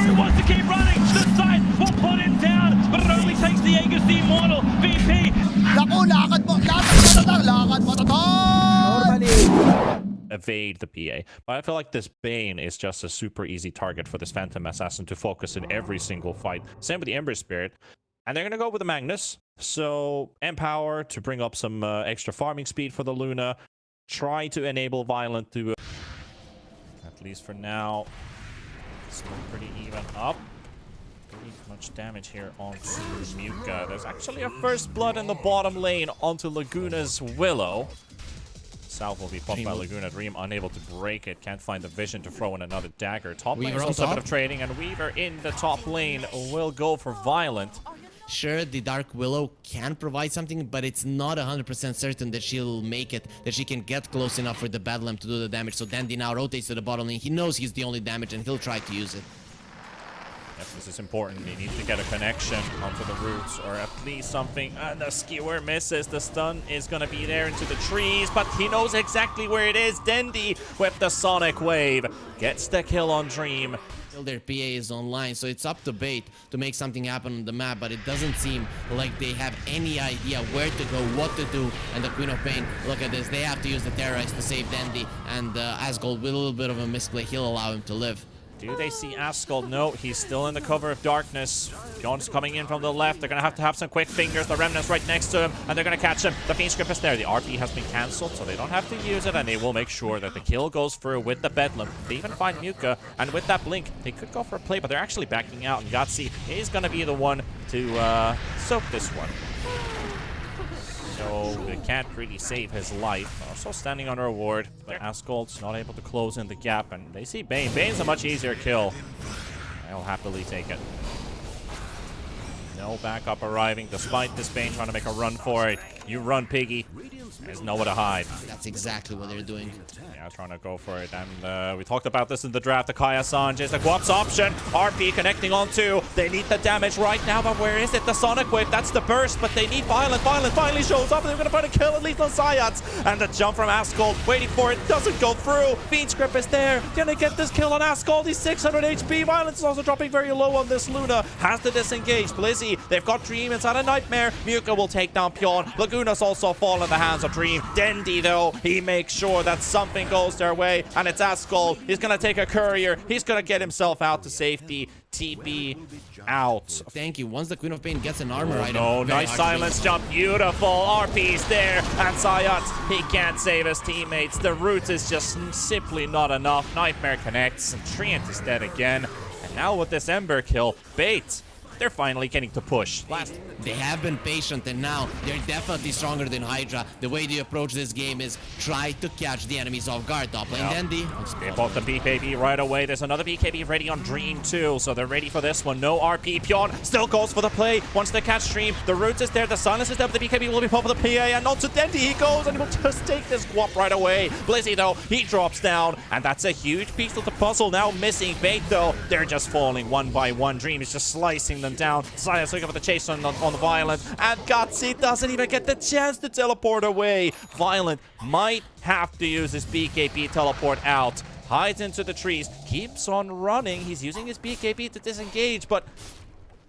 Who wants to keep running? The side will put him down, but it only takes the Aegis the Immortal. VP. Naku, lakad mo to evade the PA. But I feel like this Bane is just a super easy target for this Phantom Assassin to focus in every single fight. Same with the Ember Spirit. And they're going to go with the Magnus. So Empower to bring up some extra farming speed for the Luna. Try to enable Violent to... at least for now. Still pretty even up. Pretty much damage here onto Muka. There's actually a first blood in the bottom lane onto Laguna's Willow. South will be popped by Laguna. Dream unable to break it. Can't find the vision to throw in another dagger. Top lane is also a bit of trading, and Weaver in the top lane will go for Violent. Sure, the Dark Willow can provide something, but it's not 100% certain that she'll make it, that she can get close enough for the Bedlam to do the damage. So Dandy now rotates to the bottom lane. He knows he's the only damage, and he'll try to use it. Yes, this is important. He needs to get a connection onto the roots, or at least something. And the skewer misses. The stun is going to be there into the trees, but he knows exactly where it is. Dendi with the Sonic Wave gets the kill on Dream. Their PA is online, so it's up to Bait to make something happen on the map, but it doesn't seem like they have any idea where to go, what to do. And the Queen of Pain, look at this, they have to use the Terrorize to save Dandy, and Asgold with a little bit of a misplay, he'll allow him to live. Do they see Asgold? No, he's still in the cover of darkness. Pion's coming in from the left. They're going to have some quick fingers. The Remnant's right next to him, and they're going to catch him. The Fiend Script is there. The RP has been cancelled, so they don't have to use it, and they will make sure that the kill goes through with the Bedlam. They even find Muka, and with that Blink, they could go for a play, but they're actually backing out, and Yahtzee is going to be the one to soak this one. So they can't really save his life. Also standing under a ward, but Asgold's not able to close in the gap, and they see Bane. Bane's a much easier kill. They'll happily take it. No backup arriving, despite this Bane trying to make a run for it. You run, Piggy. There's nowhere to hide. That's exactly what they're doing. Yeah, trying to go for it. And we talked about this in the draft. The Kaya Sanj is the Guap's option. RP connecting on two. They need the damage right now, but where is it? The Sonic Wave, that's the burst, but they need Violent. Violent finally shows up, and they're going to find a kill at least on Sayats. And the jump from Asgold, waiting for it, doesn't go through. Fiend Script is there. Gonna get this kill on Asgold. He's 600 HP. Violence is also dropping very low on this Luna. Has to disengage. Blizzy, they've got Dream inside a Nightmare. Muka will take down Pion. Laguna's also fall in the hands of Dream. Dendi, though, he makes sure that something goes their way, and it's Asgold. He's going to take a courier. He's going to get himself out to safety. TP out. Thank you. Once the Queen of Pain gets an armor item. No, nice silence jump. Beautiful. RP's there. And Sayat, he can't save his teammates. The root is just simply not enough. Nightmare connects, and Treant is dead again. And now with this Ember kill, Bait, they're finally getting to push. They have been patient, and now they're definitely stronger than Hydra. The way they approach this game is try to catch the enemies off guard. Top lane Dandy. They bought the BKB right away. There's another BKB ready on Dream too, so they're ready for this one. No RP. Pion still goes for the play. Wants to catch Dream. The Roots is there. The Silence is there, but the BKB will be popped with the PA, and onto Dandy he goes, and he will just take this Guap right away. Blizzy, though, he drops down, and that's a huge piece of the puzzle. Now missing Bait, though. They're just falling one by one. Dream is just slicing them down. Science looking for the chase on the Violent, and Gutsy doesn't even get the chance to teleport away. Violent might have to use his BKB teleport out. Hides into the trees, keeps on running. He's using his BKB to disengage, but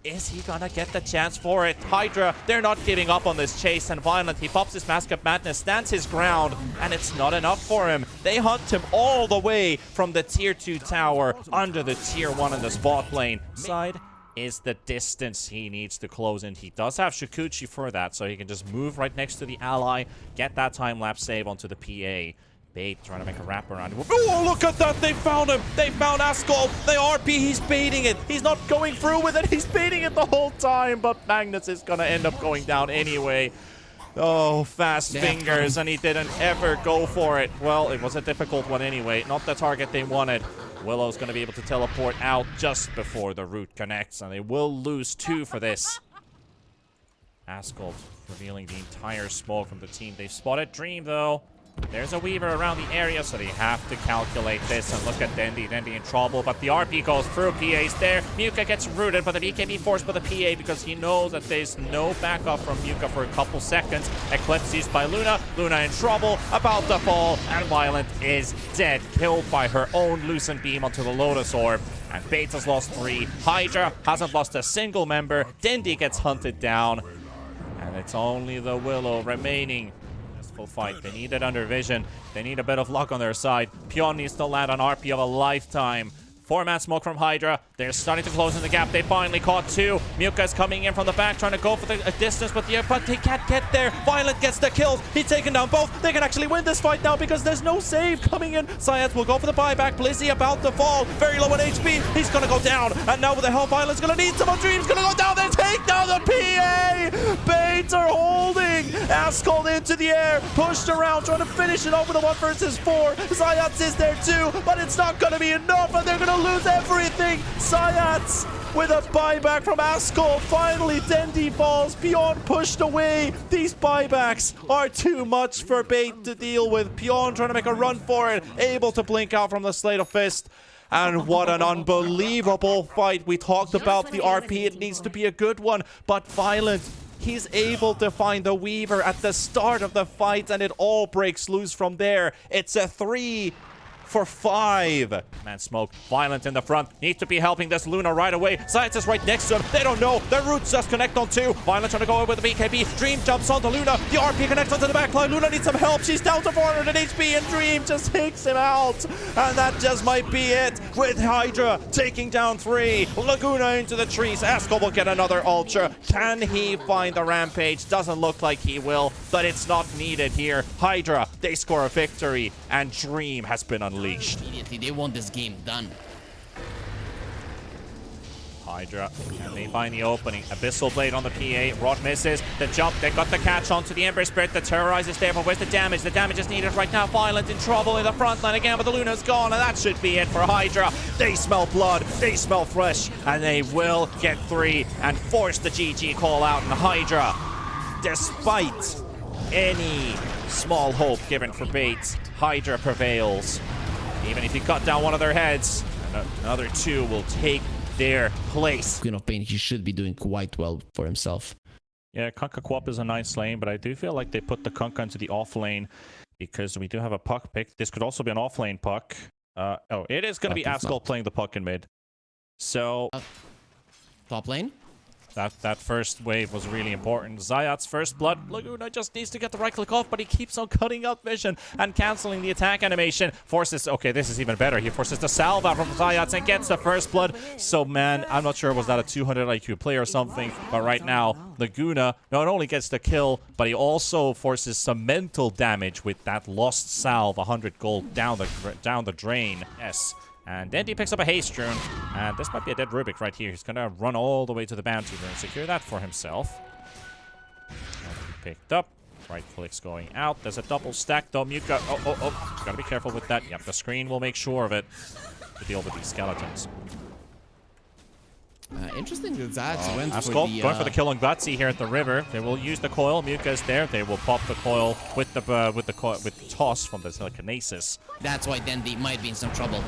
is he gonna get the chance for it? HYDRA, they're not giving up on this chase, and Violent, he pops his Mask of Madness, stands his ground, and it's not enough for him. They hunt him all the way from the tier 2 tower under the tier 1 in the spot lane. Side is the distance he needs to close in. He does have Shikuchi for that, so he can just move right next to the ally, get that time-lapse save onto the PA. Bait trying to make a wrap around him. Oh, look at that! They found him! They found Asgold! They RP, he's baiting it! He's not going through with it! He's baiting it the whole time, but Magnus is gonna end up going down anyway. Oh, fast fingers, and he didn't ever go for it. Well, it was a difficult one anyway. Not the target they wanted. Willow's going to be able to teleport out just before the root connects, and they will lose 2 for this. Asgold revealing the entire smoke from the team. They've spotted Dream, though. There's a Weaver around the area, so they have to calculate this. And look at Dendi. Dendi in trouble, but the RP goes through. PA's there. Muka gets rooted, but the BKB forced by the PA because he knows that there's no backup from Muka for a couple seconds. Eclipse used by Luna. Luna in trouble, about to fall, and Violent is dead. Killed by her own Lucent Beam onto the Lotus Orb. and Bates has lost 3. HYDRA hasn't lost a single member. Dendi gets hunted down, and it's only the Willow remaining. Full fight. They need it under vision. They need a bit of luck on their side. Pion needs to land an RP of a lifetime. 4-man smoke from HYDRA. They're starting to close in the gap. They finally caught 2. Muka is coming in from the back, trying to go for the distance with the but they can't get there. Violent gets the kills. He's taken down both. They can actually win this fight now because there's no save coming in. Syed will go for the buyback. Blizzy about to fall. Very low on HP. He's gonna go down. And now with the hell, Violent's gonna need some more Dreams. Gonna go down there. Take down the PA. Bates are holding. Ascol into the air. Pushed around, trying to finish it off with a 1 versus 4. Zayats is there too, but it's not gonna be enough, and they're gonna lose everything. Zayats with a buyback from Ascol. Finally, Dendi falls. Pion pushed away. These buybacks are too much for Bait to deal with. Pion trying to make a run for it. Able to blink out from the Slate of Fist. And what an unbelievable fight. We talked about the RP. It needs to be a good one. But Violent, he's able to find the Weaver at the start of the fight, and it all breaks loose from there. It's a 3 for 5. Man, Smoke, Violent in the front. Needs to be helping this Luna right away. Science is right next to him. They don't know. Their roots just connect on 2. Violent trying to go in with the BKB. Dream jumps onto Luna. The RP connects onto the backline. Luna needs some help. She's down to 400 HP, and Dream just takes him out. And that just might be it, with HYDRA taking down 3. Laguna into the trees. Ascol will get another Ultra. Can he find the Rampage? Doesn't look like he will, but it's not needed here. HYDRA, they score a victory, and Dream has been unleashed. Immediately, they want this game done. HYDRA, and they find the opening. Abyssal Blade on the PA. Rod misses. The jump, they got the catch onto the Ember Spirit. The Terrorize is there, but where's the damage? The damage is needed right now. Violent in trouble in the front line again, but the Luna's gone, and that should be it for HYDRA. They smell blood, they smell fresh, and they will get 3 and force the GG call out. And HYDRA, despite any small hope given for Bates, HYDRA prevails. Even if he cut down one of their heads, another 2 will take their place. Queen of Pain, he should be doing quite well for himself. Yeah, Kunkka Quap is a nice lane, but I do feel like they put the Kunkka into the off lane because we do have a puck pick. This could also be an off lane puck. Oh, it is going to be Ascol playing the puck in mid. So Top lane? That first wave was really important. Zayat's first blood. Laguna just needs to get the right click off, but he keeps on cutting out vision and canceling the attack animation. Forces, okay, this is even better. He forces the salve out from Zayat and gets the first blood. So, man, I'm not sure was that a 200 IQ play or something, but right now, Laguna not only gets the kill, but he also forces some mental damage with that lost salve, 100 gold down the drain. Yes. And Dendi picks up a Haste Rune, and this might be a dead Rubik right here. He's gonna run all the way to the Bounty Rune, secure that for himself. Picked up. Right click's going out. There's a double stack though. Muka, oh. Gotta be careful with that. Yep, the screen will make sure of it to deal with these skeletons. Interesting that Zayat went Ascol for the... going for the kill on Gutsy here at the river. They will use the coil. Muka is there. They will pop the coil with the toss from the telekinesis. That's why Dendi might be in some trouble.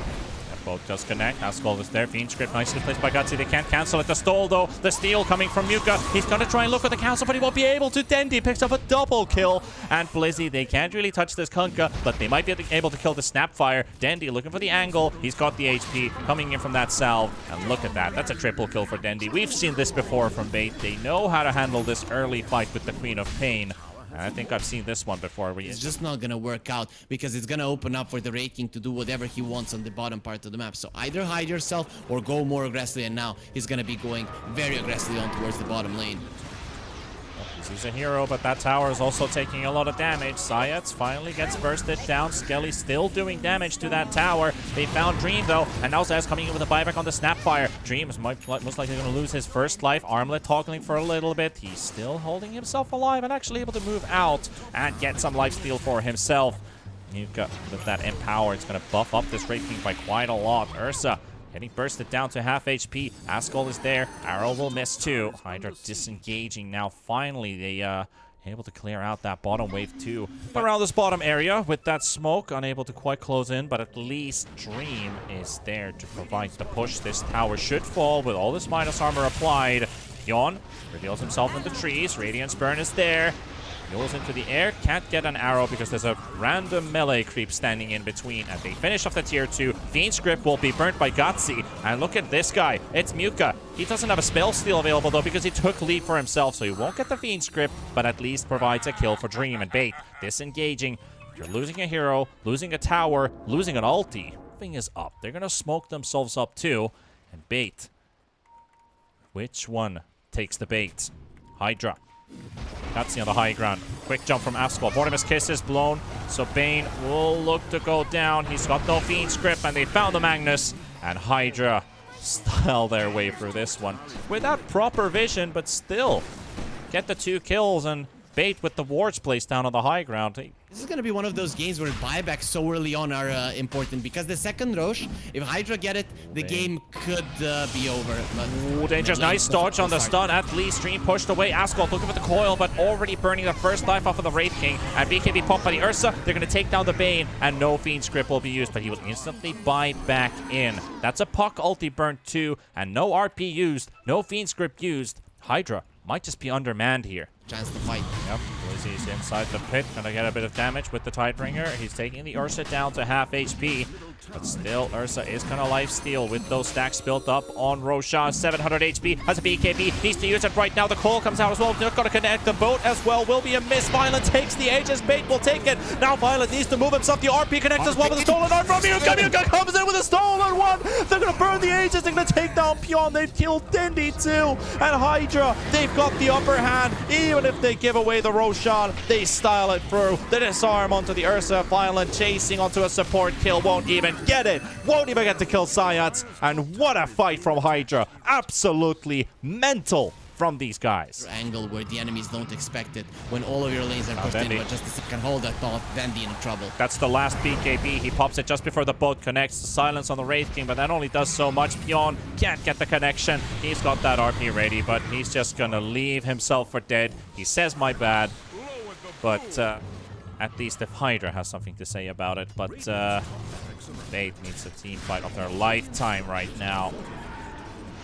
Both just connect. Ascol is there. Fiend Script nicely placed by Gutsy. They can't cancel it. The stall though. The steal coming from Muka. He's going to try and look for the cancel, but he won't be able to. Dendi picks up a double kill. And Blizzy, they can't really touch this Kunkka, but they might be able to kill the Snapfire. Dendi looking for the angle. He's got the HP coming in from that salve. And look at that. That's a triple kill for Dendi. We've seen this before from Bait. They know how to handle this early fight with the Queen of Pain. I think I've seen this one before. It's just not gonna work out because it's gonna open up for the Wraith King to do whatever he wants on the bottom part of the map. So either hide yourself or go more aggressively, and now he's gonna be going very aggressively on towards the bottom lane. He's a hero, but that tower is also taking a lot of damage. Syats finally gets bursted down. Skelly still doing damage to that tower. They found Dream, though, and now Zayas coming in with a buyback on the Snapfire. Dream is most likely going to lose his first life. Armlet toggling for a little bit. He's still holding himself alive and actually able to move out and get some lifesteal for himself. Nuka with that Empower, it's going to buff up this Wraith King by quite a lot. Ursa getting bursted down to half HP. Ascol is there. Arrow will miss too. HYDRA disengaging now. Finally, they able to clear out that bottom wave too. But around this bottom area with that smoke, unable to quite close in, but at least Dream is there to provide the push. This tower should fall with all this minus armor applied. Yon reveals himself in the trees. Radiance Burn is there. Mules into the air, can't get an arrow because there's a random melee creep standing in between. And they finish off the tier 2. Fiend's Grip will be burnt by Gutsy. And look at this guy, it's Muka. He doesn't have a spell steal available though because he took lead for himself, so he won't get the Fiend's Grip, but at least provides a kill for Dream. And Bait disengaging. You're losing a hero, losing a tower, losing an ulti. Thing is up. They're gonna smoke themselves up too. And Bait. Which one takes the bait? HYDRA. Gutsy on the high ground. Quick jump from Asphalt. Vortimus Kiss is blown, so Bane will look to go down. He's got no Fiend's Grip, and they found the Magnus. And HYDRA style their way through this one. Without proper vision, but still get the 2 kills, and Bait with the wards placed down on the high ground. This is going to be one of those games where buybacks so early on are important, because the second Roche, if HYDRA get it, the game could be over. Ooh, dangerous. Nice dodge on the stun. At least Stream pushed away. Ascot looking for the coil, but already burning the first life off of the Wraith King. And BKB popped by the Ursa. They're going to take down the Bane, and no Fiend's Grip will be used, but he will instantly buy back in. That's a Puck ulti burnt too, and no RP used, no Fiend's Grip used. HYDRA might just be undermanned here. Chance to fight. Yep, Blizzy's inside the pit. Gonna get a bit of damage with the Tidebringer. He's taking the Ursa down to half HP. But still, Ursa is gonna lifesteal with those stacks built up on Roshan. 700 HP, has a BKB, needs to use it right now. The call comes out as well. They're gonna connect the boat as well. Will be a miss. Violent takes the Aegis. Bait will take it. Now Violent needs to move himself. The RP connects as well with a stolen arm from Muka. Muka comes in with a stolen one. They're gonna burn the Aegis. They're gonna take down Pion. They've killed Dendi too. And HYDRA, they've got the upper hand. Even if they give away the Roshan, they style it through. The disarm onto the Ursa. Violent chasing onto a support kill. Won't even get it. Won't even get to kill Sayats. And what a fight from HYDRA. Absolutely mental from these guys. Angle where the enemies don't expect it. When all of your lanes are pushed in, but just a second hold that thought, Dendi in trouble. That's the last BKB. He pops it just before the boat connects. Silence on the Wraith King, but that only does so much. Pion can't get the connection. He's got that RP ready, but he's just gonna leave himself for dead. He says my bad, but at least if HYDRA has something to say about it. But Bait needs a team fight of their lifetime right now.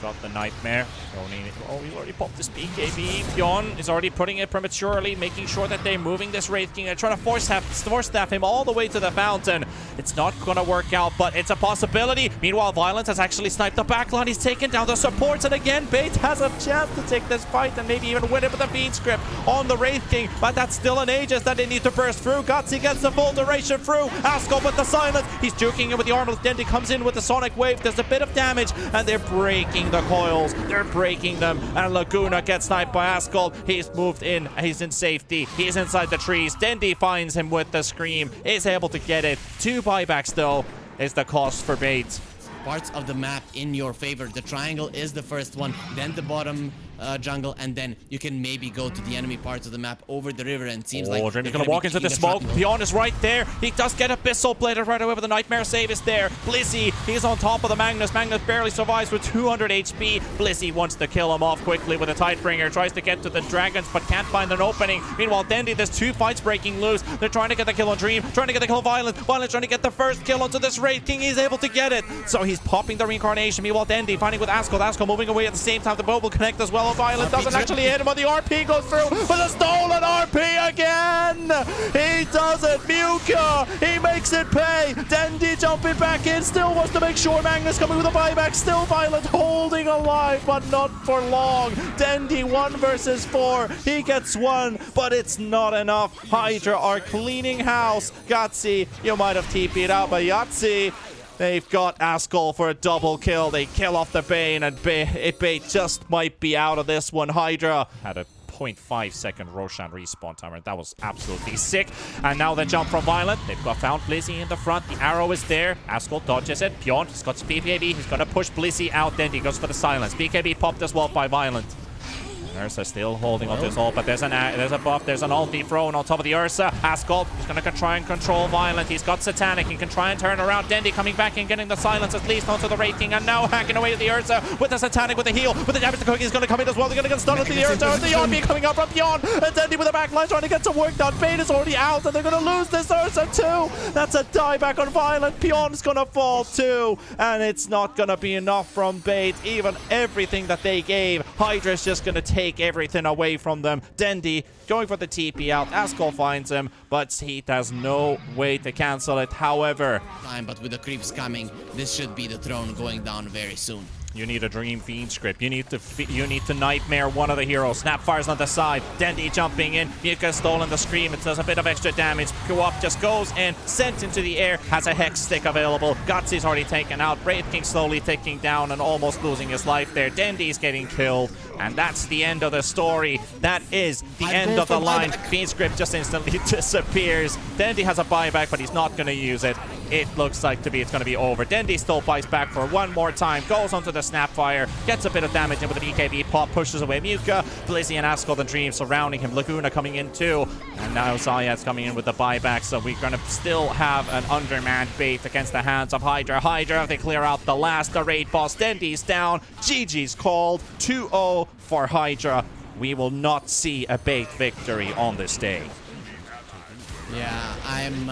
Got the Nightmare. Oh, he already popped this BKB. Pion is already putting it prematurely, making sure that they're moving this Wraith King. They're trying to force staff him all the way to the fountain. It's not going to work out, but it's a possibility. Meanwhile, Violence has actually sniped the backline. He's taken down the supports, and again, Bait has a chance to take this fight and maybe even win it with a Fiend's Grip on the Wraith King, but that's still an Aegis that they need to burst through. Gutsy gets the full duration through. Ascot with the silence. He's juking it with the Armor. Dendi comes in with the Sonic Wave. There's a bit of damage, and they're breaking the coils. They're breaking them, and Laguna gets sniped by Ascot. He's moved in. He's in safety. He's inside the trees. Dendi finds him with the Scream. Is able to get it. 2 buybacks, though, is the cost for Bait. Parts of the map in your favor. The triangle is the first one, then the bottom jungle, and then you can maybe go to the enemy parts of the map over the river, and it seems like Dreamy's gonna walk into the smoke. Pion is right there. He does get Abyssal Bladed right away, but the Nightmare save is there. Blizzy, he's on top of the Magnus. Magnus barely survives with 200 HP. Blizzy wants to kill him off quickly with a Tidebringer. Tries to get to the Dragons, but can't find an opening. Meanwhile, Dendi, there's 2 fights breaking loose. They're trying to get the kill on Dream, trying to get the kill on Violent. Violent trying to get the first kill onto this Wraith King. He's able to get it. So he's popping the Reincarnation. Meanwhile, Dendi finding with Ascot. Ascot moving away at the same time. The boat will connect as well. On Violent doesn't actually hit him, but the RP goes through with a stolen RP again. He does it. Muka, he makes it pay. Dendi jumping back in, still wants to make sure. Magnus coming with a buyback. Still Violent holding alive, but not for long. Dendi 1 versus 4. He gets 1, but it's not enough. HYDRA are cleaning house. Gutsy, you might have TP'd out by Yahtzee. They've got Ascol for a double kill. They kill off the Bane, and Bait just might be out of this one. HYDRA had a 0.5 second Roshan respawn timer. That was absolutely sick. And now the jump from Violent. They've found Blizzy in the front. The arrow is there. Ascol dodges it. Pion, he's got BKB. He's going to push Blizzy out. Then he goes for the silence. BKB popped as well by Violent. Ursa still holding on to his ult, but there's a buff, there's an ulti thrown on top of the Ursa. Ascot is going to try and control Violent. He's got Satanic, he can try and turn around. Dendi coming back and getting the silence at least onto the Wraith King, and now hacking away at the Ursa with the Satanic, with the heal, with the damage to Cookie. He's going to come in as well. They're going to get stunned with the Ursa. The RP coming up from Pion, and Dendi with the backline trying to get some work done. Bait is already out, and they're going to lose this Ursa too. That's a dieback on Violent. Pion's going to fall too, and it's not going to be enough from Bait. Even everything that they gave, HYDRA's just going to take take everything away from them. Dendi going for the TP out. Ascol finds him, but he has no way to cancel it. However, But with the creeps coming, this should be the throne going down very soon. you need a Dream Fiend script. You need to Nightmare one of the heroes. Snapfire's on the side. Dendi jumping in. Mika stolen the Scream. It does a bit of extra damage. Kuop just goes in, sent into the air. Has a Hex stick available. Gotzi's already taken out. Wraith King slowly ticking down and almost losing his life there. Dendi's getting killed. And that's the end of the story. That is the end of the line. Fiend script just instantly disappears. Dendi has a buyback, but he's not going to use it. It looks like it's going to be over. Dendi still buys back for one more time. Goes onto the Snapfire. Gets a bit of damage in with the BKB pop. Pushes away Muka. Blizzy and Ascol the Dream surrounding him. Laguna coming in too. And now Zayad's coming in with the buyback. So we're going to still have an undermanned bait against the hands of HYDRA. HYDRA, they clear out the last. The raid boss. Dendi's down. GG's called. 2-0 for HYDRA. We will not see a bait victory on this day. Yeah, I'm